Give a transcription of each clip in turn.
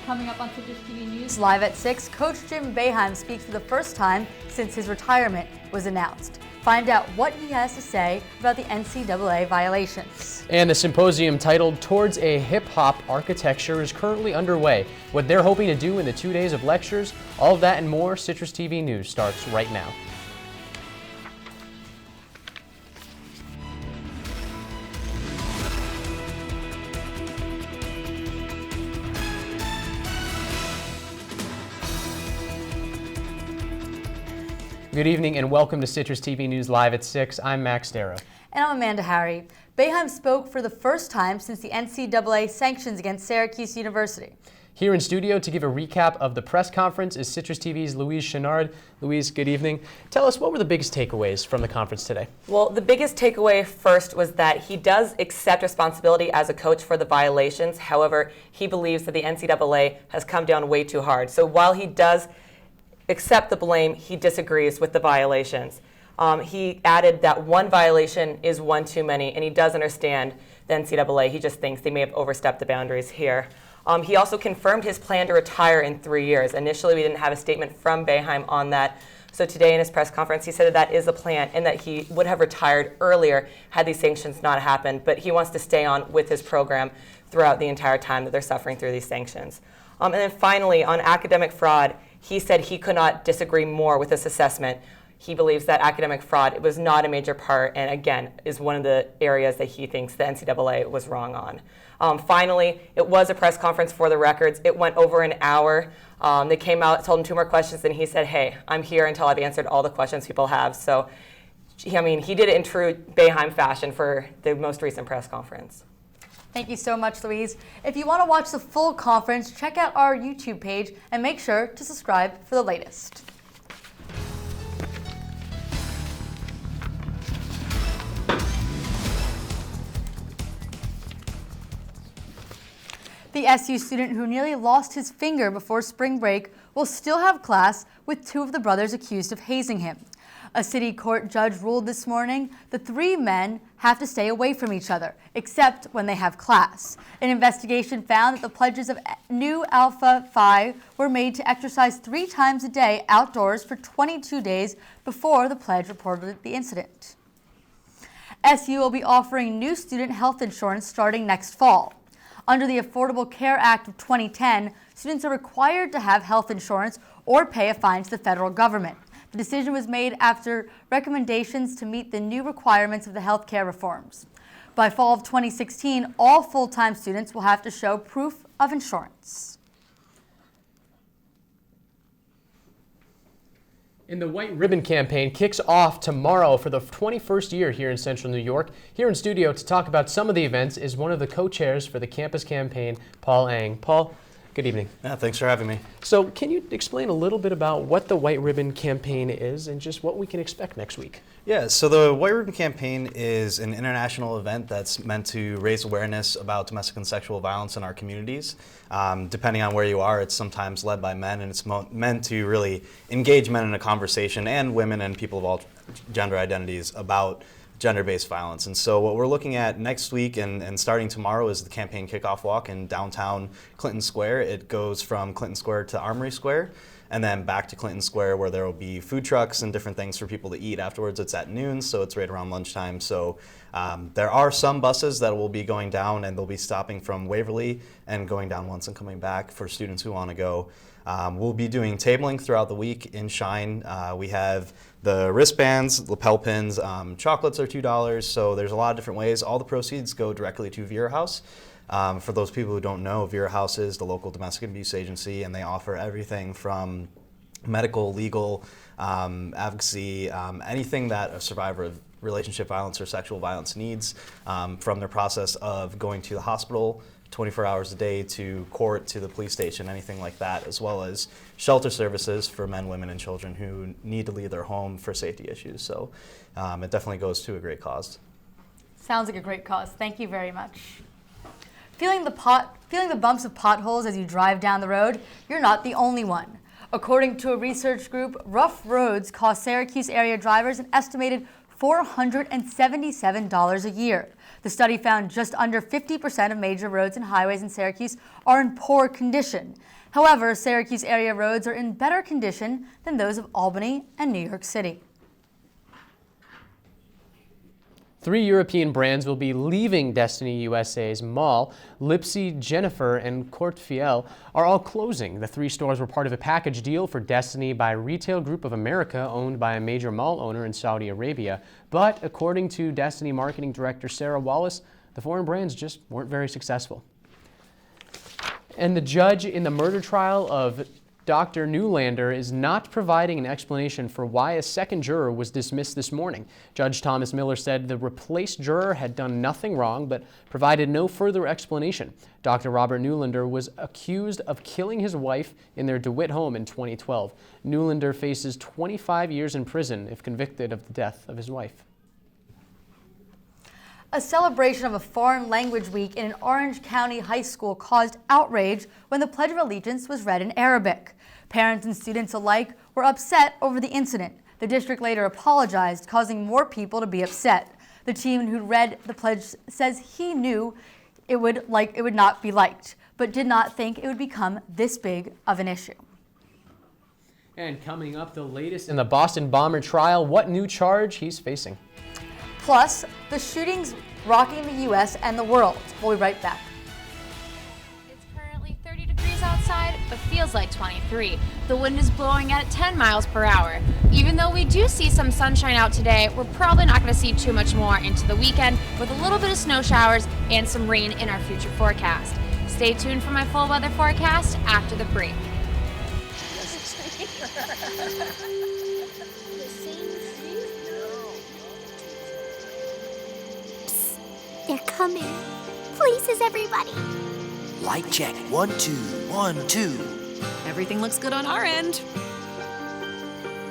Coming up on CitrusTV News Live at 6, Coach Boeheim speaks for the first time since his retirement was announced. Find out what he has to say about the NCAA violations. And the symposium titled Towards a Hip-Hop Architecture is currently underway. What they're hoping to do in the 2 days of lectures, all of that and more, CitrusTV News starts right now. Good evening and welcome to CitrusTV News Live at 6. I'm Max Darrow. And I'm Amanda Hari. Boeheim spoke for the first time since the NCAA sanctions against Syracuse University. Here in studio to give a recap of the press conference is CitrusTV's Louise Chouinard. Louise, good evening. Tell us, what were the biggest takeaways from the conference today? Well, the biggest takeaway first was that he does accept responsibility as a coach for the violations. However, he believes that the NCAA has come down way too hard. So while he does accept the blame, he disagrees with the violations. He added that one violation is one too many, and he does understand the NCAA. He just thinks they may have overstepped the boundaries here. He also confirmed his plan to retire in 3 years. Initially, we didn't have a statement from Boeheim on that. So today in his press conference, he said that is a plan and that he would have retired earlier had these sanctions not happened. But he wants to stay on with his program throughout the entire time that they're suffering through these sanctions. And then finally, on academic fraud, he said he could not disagree more with this assessment. He believes that academic fraud was not a major part and, again, is one of the areas that he thinks the NCAA was wrong on. Finally, it was a press conference for the records. It went over an hour. They came out, told him 2 more questions, and he said, hey, I'm here until I've answered all the questions people have. So, I mean, he did it in true Boeheim fashion for the most recent press conference. Thank you so much, Louise. If you want to watch the full conference, check out our YouTube page and make sure to subscribe for the latest. The SU student who nearly lost his finger before spring break will still have class with 2 of the brothers accused of hazing him. A city court judge ruled this morning the 3 men have to stay away from each other, except when they have class. An investigation found that the pledges of Nu Alpha Phi were made to exercise 3 times a day outdoors for 22 days before the pledge reported the incident. SU will be offering new student health insurance starting next fall. Under the Affordable Care Act of 2010, students are required to have health insurance or pay a fine to the federal government. The decision was made after recommendations to meet the new requirements of the health care reforms. By fall of 2016, all full-time students will have to show proof of insurance. And the White Ribbon Campaign kicks off tomorrow for the 21st year here in Central New York. Here in studio to talk about some of the events is one of the co-chairs for the campus campaign, Paul Ang. Paul, good evening. Yeah, thanks for having me. So can you explain a little bit about what the White Ribbon Campaign is and just what we can expect next week? Yeah, so the White Ribbon Campaign is an international event that's meant to raise awareness about domestic and sexual violence in our communities. Depending on where you are, it's sometimes led by men, and it's meant to really engage men in a conversation and women and people of all gender identities about gender-based violence. And so what we're looking at next week and starting tomorrow is the campaign kickoff walk in downtown Clinton Square. It goes from Clinton Square to Armory Square and then back to Clinton Square, where there will be food trucks and different things for people to eat afterwards. It's at noon, so it's right around lunchtime. So there are some buses that will be going down, and they'll be stopping from Waverly and going down once and coming back for students who want to go. We'll be doing tabling throughout the week in Shine. We have the wristbands, lapel pins, chocolates are $2, so there's a lot of different ways. All the proceeds go directly to Vera House. For those people who don't know, Vera House is the local domestic abuse agency, and they offer everything from medical, legal, advocacy, anything that a survivor of relationship violence or sexual violence needs, from their process of going to the hospital 24 hours a day to court, to the police station, anything like that, as well as shelter services for men, women, and children who need to leave their home for safety issues. So it definitely goes to a great cause. Sounds like a great cause. Thank you very much. Feeling the bumps of potholes as you drive down the road? You're not the only one. According to a research group, rough roads cost Syracuse area drivers an estimated $477 a year. The study found just under 50% of major roads and highways in Syracuse are in poor condition. However, Syracuse area roads are in better condition than those of Albany and New York City. 3 European brands will be leaving Destiny USA's mall. Lipsy, Jennifer, and Courtefiel are all closing. The 3 stores were part of a package deal for Destiny by Retail Group of America, owned by a major mall owner in Saudi Arabia. But according to Destiny marketing director Sarah Wallace, the foreign brands just weren't very successful. And the judge in the murder trial of Dr. Newlander is not providing an explanation for why a second juror was dismissed this morning. Judge Thomas Miller said the replaced juror had done nothing wrong but provided no further explanation. Dr. Robert Newlander was accused of killing his wife in their DeWitt home in 2012. Newlander faces 25 years in prison if convicted of the death of his wife. A celebration of a foreign language week in an Orange County high school caused outrage when the Pledge of Allegiance was read in Arabic. Parents and students alike were upset over the incident. The district later apologized, causing more people to be upset. The teen who read the pledge says he knew it would not be liked, but did not think it would become this big of an issue. And coming up, the latest in the Boston bomber trial, what new charge he's facing. Plus, the shootings rocking the U.S. and the world. We'll be right back. It's currently 30 degrees outside, but feels like 23. The wind is blowing at 10 miles per hour. Even though we do see some sunshine out today, we're probably not going to see too much more into the weekend, with a little bit of snow showers and some rain in our future forecast. Stay tuned for my full weather forecast after the break. They're coming. Places, everybody. Light check. 1, 2, 1, 2. Everything looks good on our end.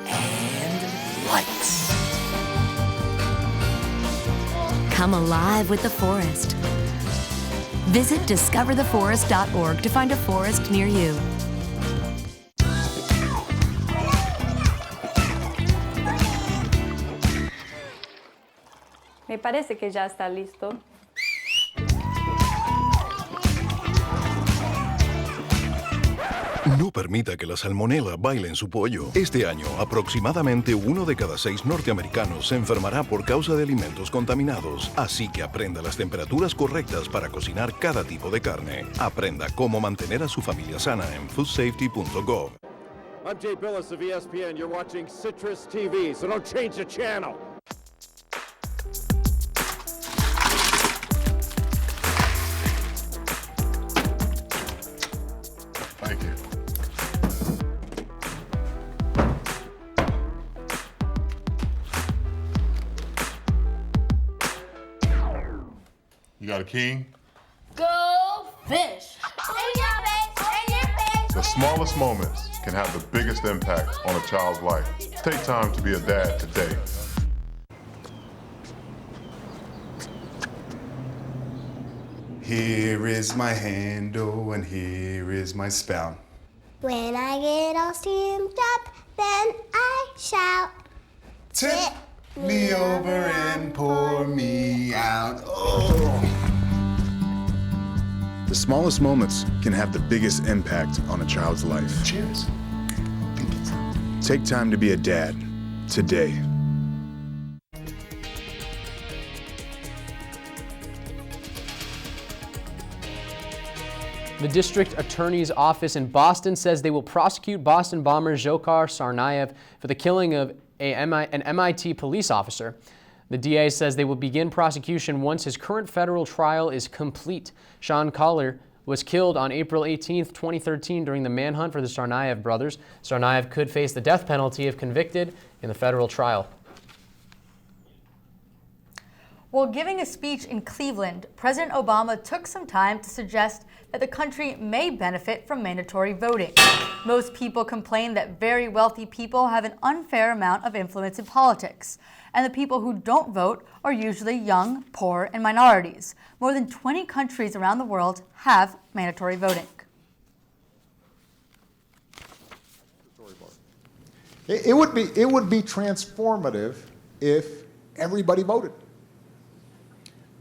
And lights. Come alive with the forest. Visit discovertheforest.org to find a forest near you. Me parece que ya está listo. No permita que la salmonela baile en su pollo. Este año, aproximadamente 1 de cada 6 norteamericanos se enfermará por causa de alimentos contaminados. Así que aprenda las temperaturas correctas para cocinar cada tipo de carne. Aprenda cómo mantener a su familia sana en foodsafety.gov. I'm Jay Billis of ESPN. You're watching CitrusTV, so don't change the channel. Thank you. You got a king? Go fish! The smallest moments can have the biggest impact on a child's life. Take time to be a dad today. Here is my handle and here is my spout. When I get all steamed up, then I shout. Tip me over and pour me out. Oh. The smallest moments can have the biggest impact on a child's life. Cheers. Take time to be a dad today. The district attorney's office in Boston says they will prosecute Boston bomber Dzhokhar Tsarnaev for the killing of an MIT police officer. The DA says they will begin prosecution once his current federal trial is complete. Sean Collier was killed on April 18, 2013 during the manhunt for the Tsarnaev brothers. Tsarnaev could face the death penalty if convicted in the federal trial. While giving a speech in Cleveland, President Obama took some time to suggest that the country may benefit from mandatory voting. Most people complain that very wealthy people have an unfair amount of influence in politics, and the people who don't vote are usually young, poor, and minorities. More than 20 countries around the world have mandatory voting. It would be transformative if everybody voted.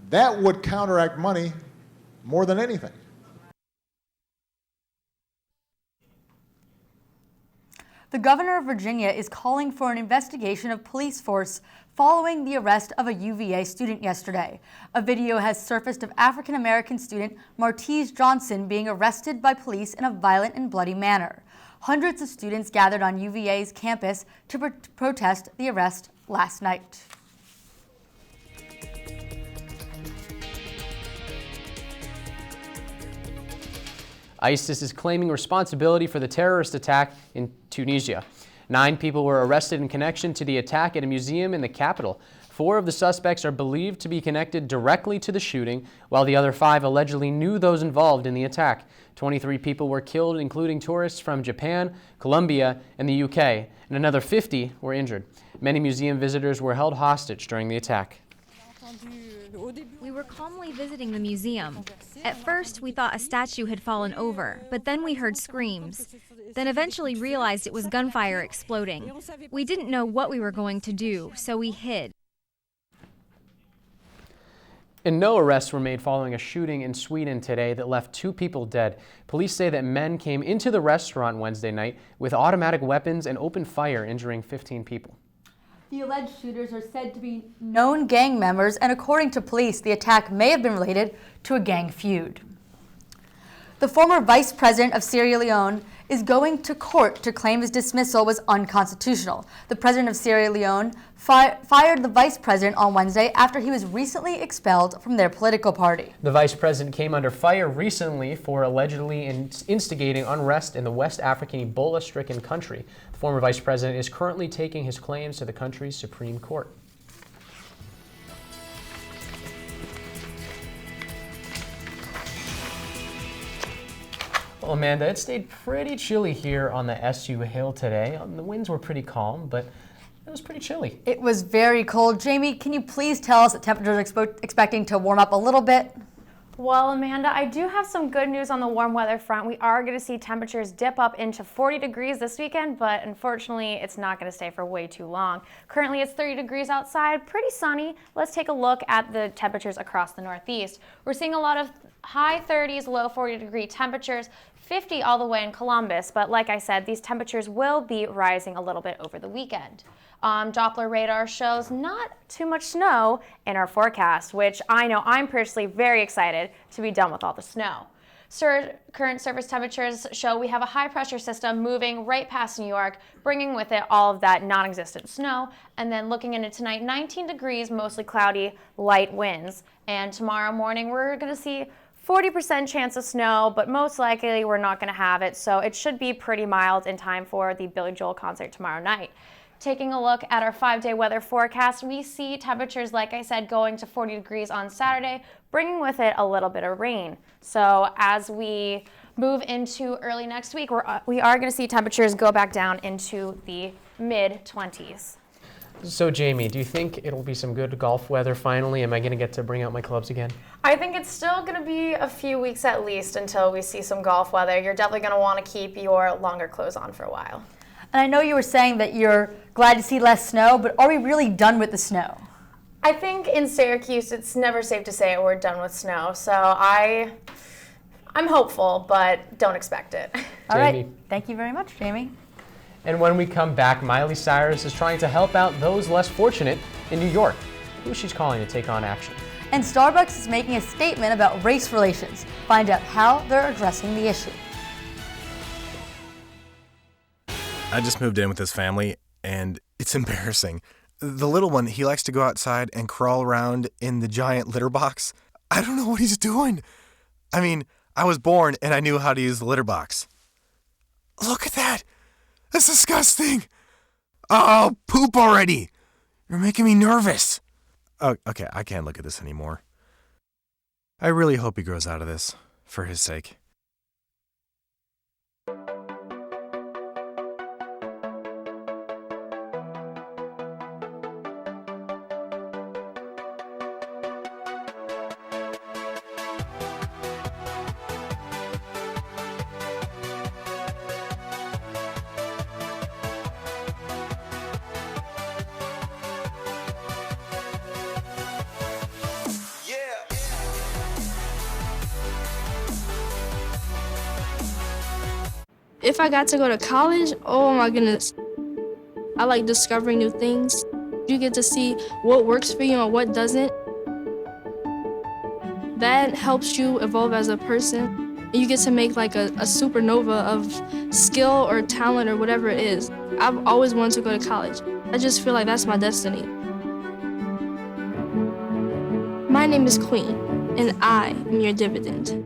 that would counteract money more than anything. The governor of Virginia is calling for an investigation of police force following the arrest of a UVA student yesterday. A video has surfaced of African-American student Martise Johnson being arrested by police in a violent and bloody manner. Hundreds of students gathered on UVA's campus to protest the arrest last night. ISIS is claiming responsibility for the terrorist attack in Tunisia. 9 people were arrested in connection to the attack at a museum in the capital. 4 of the suspects are believed to be connected directly to the shooting, while the other 5 allegedly knew those involved in the attack. 23 people were killed, including tourists from Japan, Colombia, and the UK, and another 50 were injured. Many museum visitors were held hostage during the attack. We were calmly visiting the museum. At first, we thought a statue had fallen over, but then we heard screams. Then eventually realized it was gunfire exploding. We didn't know what we were going to do, so we hid. And no arrests were made following a shooting in Sweden today that left 2 people dead. Police say that men came into the restaurant Wednesday night with automatic weapons and opened fire, injuring 15 people. The alleged shooters are said to be known gang members, and according to police, the attack may have been related to a gang feud. The former vice president of Sierra Leone is going to court to claim his dismissal was unconstitutional. The president of Sierra Leone fired the vice president on Wednesday after he was recently expelled from their political party. The vice president came under fire recently for allegedly instigating unrest in the West African Ebola-stricken country. The former vice president is currently taking his claims to the country's Supreme Court. Well, Amanda, it stayed pretty chilly here on the SU Hill today. The winds were pretty calm, but it was pretty chilly. It was very cold. Jamie, can you please tell us that temperatures are expecting to warm up a little bit? Well, Amanda, I do have some good news on the warm weather front. We are going to see temperatures dip up into 40 degrees this weekend, but unfortunately, it's not going to stay for way too long. Currently, it's 30 degrees outside, pretty sunny. Let's take a look at the temperatures across the Northeast. We're seeing a lot of high 30s, low 40-degree temperatures, 50 all the way in Columbus, but like I said, these temperatures will be rising a little bit over the weekend. Doppler radar shows not too much snow in our forecast, which I know I'm personally very excited to be done with all the snow. Current surface temperatures show we have a high pressure system moving right past New York, bringing with it all of that non-existent snow. And then looking into tonight, 19 degrees, mostly cloudy, light winds. And tomorrow morning, we're going to see 40% chance of snow, but most likely we're not going to have it. So it should be pretty mild in time for the Billy Joel concert tomorrow night. Taking a look at our 5-day weather forecast, we see temperatures, like I said, going to 40 degrees on Saturday, bringing with it a little bit of rain. So as we move into early next week, we are going to see temperatures go back down into the mid-20s. So Jamie, do you think it'll be some good golf weather finally? Am I going to get to bring out my clubs again? I think it's still going to be a few weeks at least until we see some golf weather. You're definitely going to want to keep your longer clothes on for a while. And I know you were saying that you're glad to see less snow, but are we really done with the snow? I think in Syracuse, it's never safe to say we're done with snow. So I'm hopeful, but don't expect it. All right. Thank you very much, Jamie. And when we come back, Miley Cyrus is trying to help out those less fortunate in New York. Who she's calling to take on action. And Starbucks is making a statement about race relations. Find out how they're addressing the issue. I just moved in with this family, and it's embarrassing. The little one, he likes to go outside and crawl around in the giant litter box. I don't know what he's doing. I mean, I was born and I knew how to use the litter box. Look at that. That's disgusting. Oh, poop already. You're making me nervous. Oh, okay, I can't look at this anymore. I really hope he grows out of this, for his sake. Yeah. If I got to go to college, oh my goodness. I like discovering new things. You get to see what works for you and what doesn't. That helps you evolve as a person. You get to make like a supernova of skill or talent or whatever it is. I've always wanted to go to college. I just feel like that's my destiny. My name is Queen, and I am your dividend.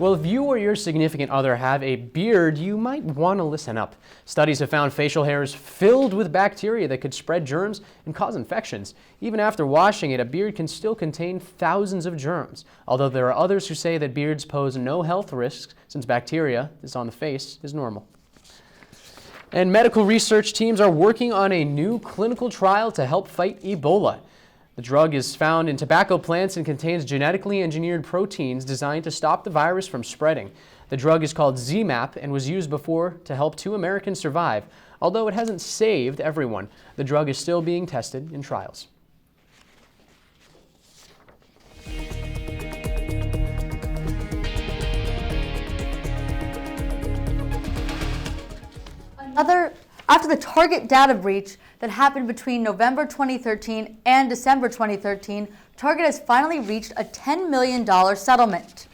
Well, if you or your significant other have a beard, you might want to listen up. Studies have found facial hairs filled with bacteria that could spread germs and cause infections. Even after washing it, a beard can still contain thousands of germs. Although there are others who say that beards pose no health risks since bacteria that's on the face is normal. And medical research teams are working on a new clinical trial to help fight Ebola. The drug is found in tobacco plants and contains genetically engineered proteins designed to stop the virus from spreading. The drug is called ZMapp and was used before to help 2 Americans survive. Although it hasn't saved everyone, the drug is still being tested in trials. After the Target data breach that happened between November 2013 and December 2013, Target has finally reached a $10 million settlement.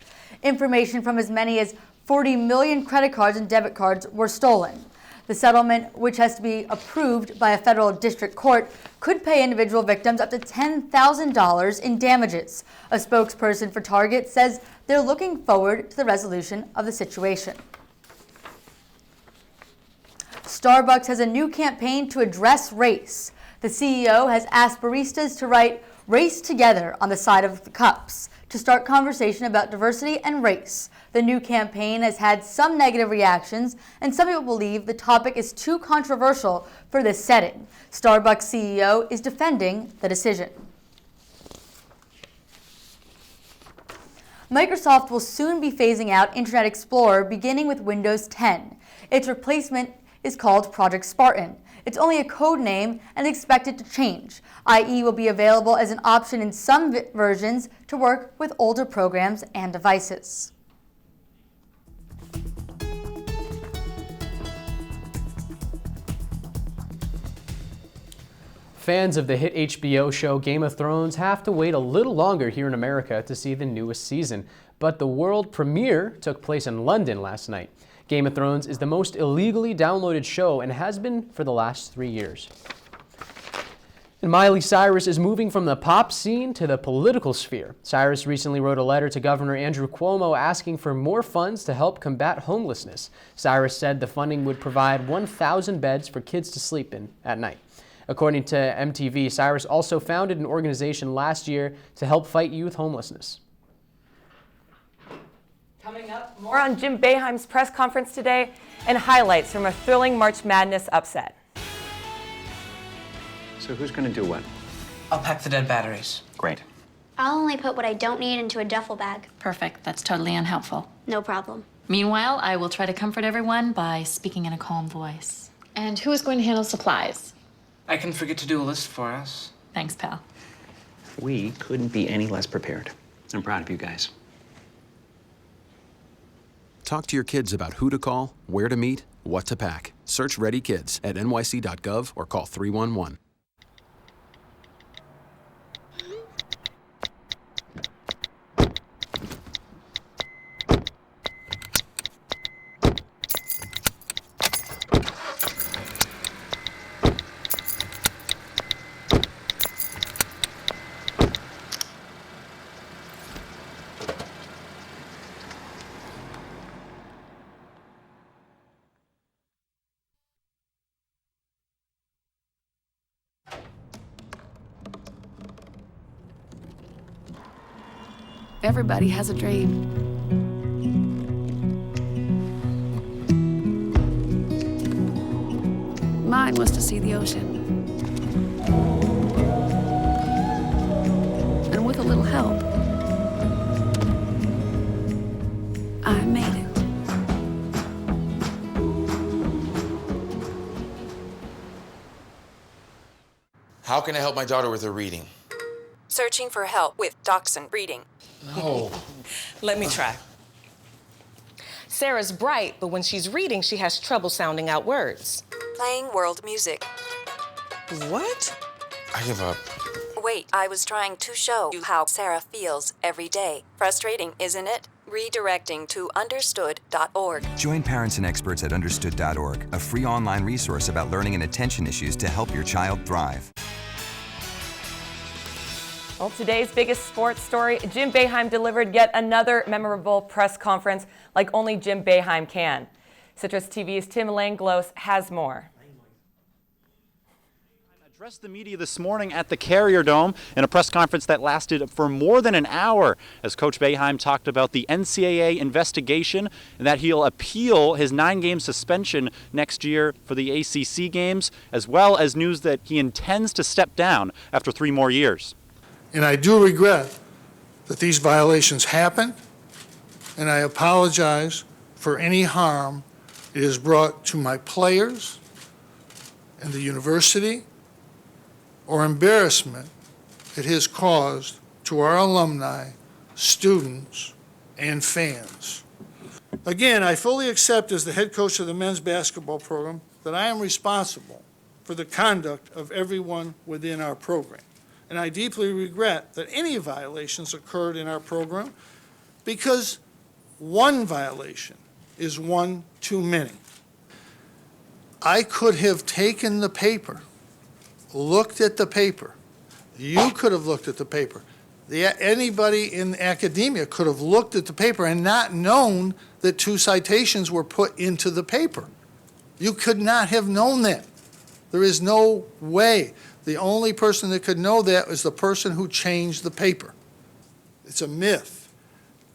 Information from as many as 40 million credit cards and debit cards were stolen. The settlement, which has to be approved by a federal district court, could pay individual victims up to $10,000 in damages. A spokesperson for Target says they're looking forward to the resolution of the situation. Starbucks has a new campaign to address race. The CEO has asked baristas to write "Race Together" on the side of the cups to start conversation about diversity and race. The new campaign has had some negative reactions, and some people believe the topic is too controversial for this setting. Starbucks CEO is defending the decision. Microsoft will soon be phasing out Internet Explorer beginning with Windows 10. Its replacement is called Project Spartan. It's only a code name and expected to change. IE will be available as an option in some versions to work with older programs and devices. Fans of the hit HBO show Game of Thrones have to wait a little longer here in America to see the newest season, but the world premiere took place in London last night. Game of Thrones is the most illegally downloaded show and has been for the last 3 years. And Miley Cyrus is moving from the pop scene to the political sphere. Cyrus recently wrote a letter to Governor Andrew Cuomo asking for more funds to help combat homelessness. Cyrus said the funding would provide 1,000 beds for kids to sleep in at night. According to MTV, Cyrus also founded an organization last year to help fight youth homelessness. Coming up, more on Jim Boeheim's press conference today and highlights from a thrilling March Madness upset. So who's going to do what? I'll pack the dead batteries. Great. I'll only put what I don't need into a duffel bag. Perfect. That's totally unhelpful. No problem. Meanwhile, I will try to comfort everyone by speaking in a calm voice. And who is going to handle supplies? I can forget to do a list for us. Thanks, pal. We couldn't be any less prepared. I'm proud of you guys. Talk to your kids about who to call, where to meet, what to pack. Search Ready Kids at nyc.gov or call 311. Everybody has a dream. Mine was to see the ocean. And with a little help, I made it. How can I help my daughter with her reading? Searching for help with Dachshund breeding. No. Let me try. Sarah's bright, but when she's reading, she has trouble sounding out words. Playing world music. What? I give up. Wait, I was trying to show you how Sarah feels every day. Frustrating, isn't it? Redirecting to understood.org. Join parents and experts at understood.org, a free online resource about learning and attention issues to help your child thrive. Well, today's biggest sports story, Jim Boeheim delivered yet another memorable press conference like only Jim Boeheim can. Citrus TV's Tim Langlos has more. Addressed the media this morning at the Carrier Dome in a press conference that lasted for more than an hour as Coach Boeheim talked about the NCAA investigation and that he'll appeal his 9-game suspension next year for the ACC games, as well as news that he intends to step down after 3 more years. And I do regret that these violations happened, and I apologize for any harm it has brought to my players and the university, or embarrassment it has caused to our alumni, students, and fans. Again, I fully accept as the head coach of the men's basketball program that I am responsible for the conduct of everyone within our program. And I deeply regret that any violations occurred in our program because one violation is one too many. I could have taken the paper, looked at the paper. You could have looked at the paper. Anybody in academia could have looked at the paper and not known that 2 citations were put into the paper. You could not have known that. There is no way. The only person that could know that is the person who changed the paper. It's a myth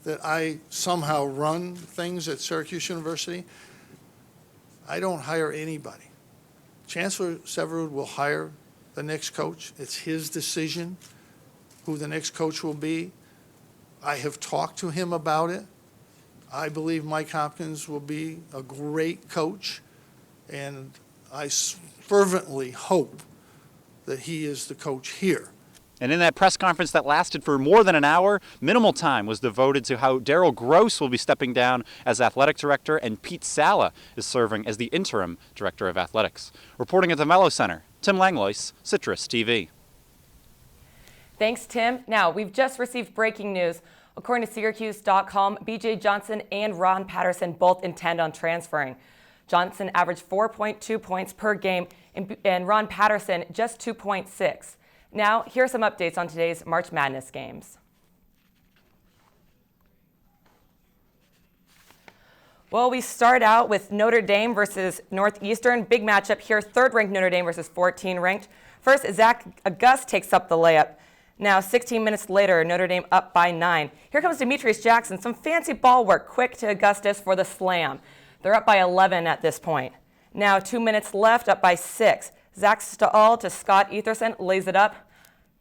that I somehow run things at Syracuse University. I don't hire anybody. Chancellor Severud will hire the next coach. It's his decision who the next coach will be. I have talked to him about it. I believe Mike Hopkins will be a great coach, and I fervently hope that he is the coach here. And in that press conference that lasted for more than an hour, minimal time was devoted to how Darrell Gross will be stepping down as athletic director and Pete Sala is serving as the interim director of athletics. Reporting at the Mello Center, Tim Langlois, Citrus TV. Thanks, Tim. Now, we've just received breaking news. According to Syracuse.com, B.J. Johnson and Ron Patterson both intend on transferring. Johnson averaged 4.2 points per game, and Ron Patterson just 2.6. Now, here are some updates on today's March Madness games. Well, we start out with Notre Dame versus Northeastern. Big matchup here, 3rd-ranked Notre Dame versus 14th-ranked. First, Zach Auguste takes up the layup. Now, 16 minutes later, Notre Dame up by 9. Here comes Demetrius Jackson. Some fancy ball work, quick to Augustus for the slam. They're up by 11 at this point. Now 2 minutes left, up by 6. Zach Stahl to Scott Etherson, lays it up.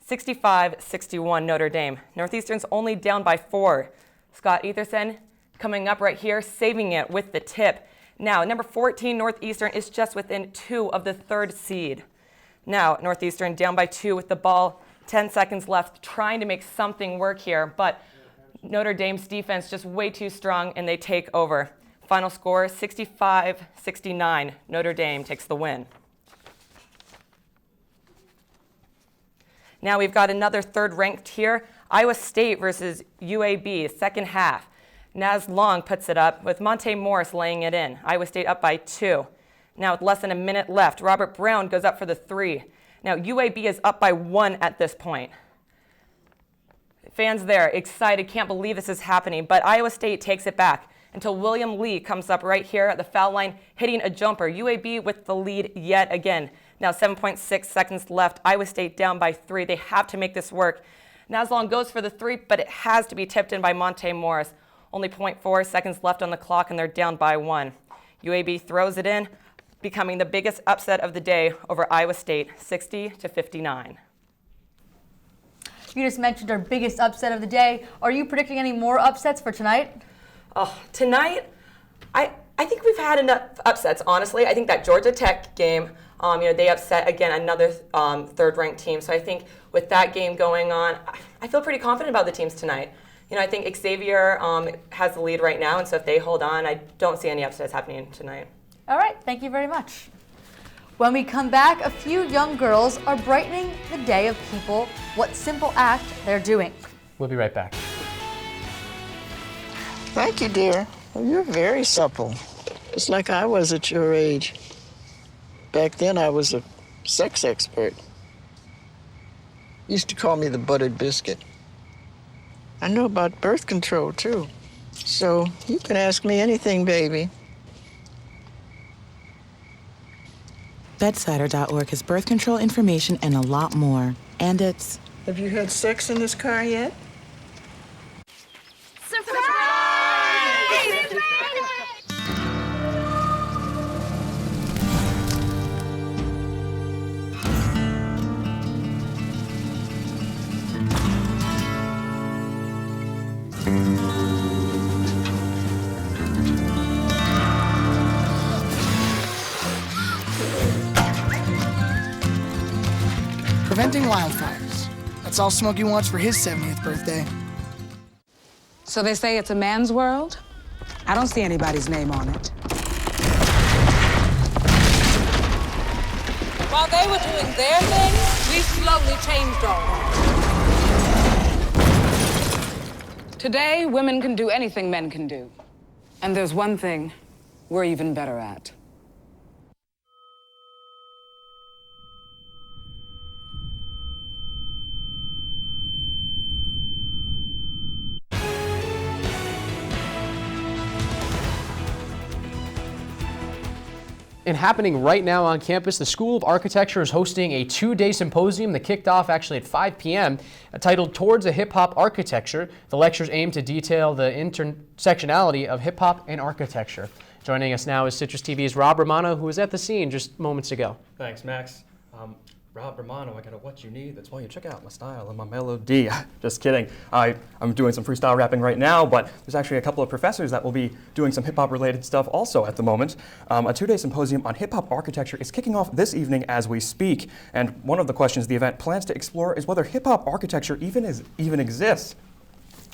65-61 Notre Dame. Northeastern's only down by 4. Scott Etherson coming up right here, saving it with the tip. Now number 14 Northeastern is just within 2 of the 3rd seed. Now Northeastern down by 2 with the ball. 10 seconds left, trying to make something work here, but Notre Dame's defense just way too strong and they take over. Final score, 65-69. Notre Dame takes the win. Now we've got another 3rd-ranked here. Iowa State versus UAB, second half. Naz Long puts it up with Monte Morris laying it in. Iowa State up by 2. Now with less than a minute left, Robert Brown goes up for the 3. Now UAB is up by 1 at this point. Fans there, excited, can't believe this is happening, but Iowa State takes it back until William Lee comes up right here at the foul line, hitting a jumper. UAB with the lead yet again. Now 7.6 seconds left. Iowa State down by 3. They have to make this work. Naslong goes for the 3, but it has to be tipped in by Monte Morris. Only 0.4 seconds left on the clock, and they're down by 1. UAB throws it in, becoming the biggest upset of the day over Iowa State, 60-59. You just mentioned our biggest upset of the day. Are you predicting any more upsets for tonight? Oh, tonight, I think we've had enough upsets, honestly. I think that Georgia Tech game, they upset, again, another third-ranked team. So I think with that game going on, I feel pretty confident about the teams tonight. I think Xavier has the lead right now, and so if they hold on, I don't see any upsets happening tonight. All right, thank you very much. When we come back, a few young girls are brightening the day of people. What simple act they're doing. We'll be right back. Thank you, dear. Well, you're very supple. Just like I was at your age. Back then, I was a sex expert. Used to call me the buttered biscuit. I know about birth control, too. So you can ask me anything, baby. Bedsider.org has birth control information and a lot more. And it's... Have you had sex in this car yet? Preventing wildfires. That's all Smokey wants for his 70th birthday. So they say it's a man's world? I don't see anybody's name on it. While they were doing their thing, we slowly changed ours. Today, women can do anything men can do. And there's one thing we're even better at. And happening right now on campus, the School of Architecture is hosting a 2-day symposium that kicked off actually at 5 p.m. Titled Towards a Hip-Hop Architecture. The lectures aim to detail the intersectionality of hip-hop and architecture. Joining us now is CitrusTV's Rob Romano, who was at the scene just moments ago. Thanks, Max. Rob Romano, I got what you need. That's why you check out my style and my melody. Just kidding. I'm doing some freestyle rapping right now, but there's actually a couple of professors that will be doing some hip-hop related stuff also at the moment. A 2-day symposium on hip-hop architecture is kicking off this evening as we speak. And one of the questions the event plans to explore is whether hip-hop architecture even exists.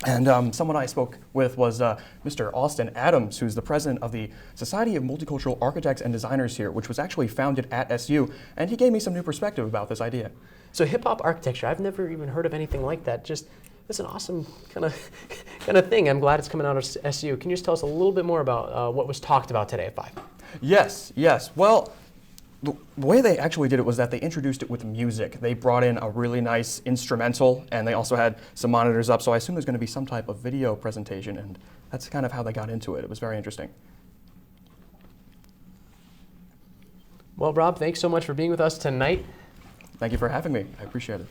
And someone I spoke with was Mr. Austin Adams, who's the president of the Society of Multicultural Architects and Designers here, which was actually founded at SU, and he gave me some new perspective about this idea. So hip-hop architecture, I've never even heard of anything like that. Just, it's an awesome kind of thing. I'm glad it's coming out of SU. Can you just tell us a little bit more about what was talked about today at 5? Yes. Well, the way they actually did it was that they introduced it with music. They brought in a really nice instrumental, and they also had some monitors up, so I assume there's going to be some type of video presentation, and that's kind of how they got into it. It was very interesting. Well, Rob, thanks so much for being with us tonight. Thank you for having me. I appreciate it.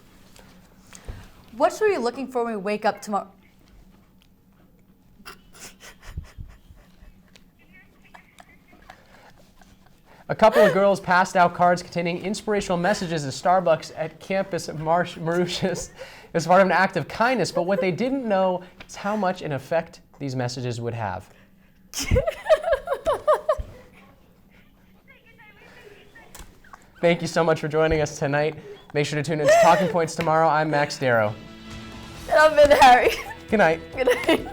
What should we be looking for when we wake up tomorrow? A couple of girls passed out cards containing inspirational messages at Starbucks at campus Mauritius as part of an act of kindness, but what they didn't know is how much an effect these messages would have. Thank you so much for joining us tonight. Make sure to tune in to Talking Points tomorrow. I'm Max Darrow. And I'm Amanda Hari. Good night. Good night.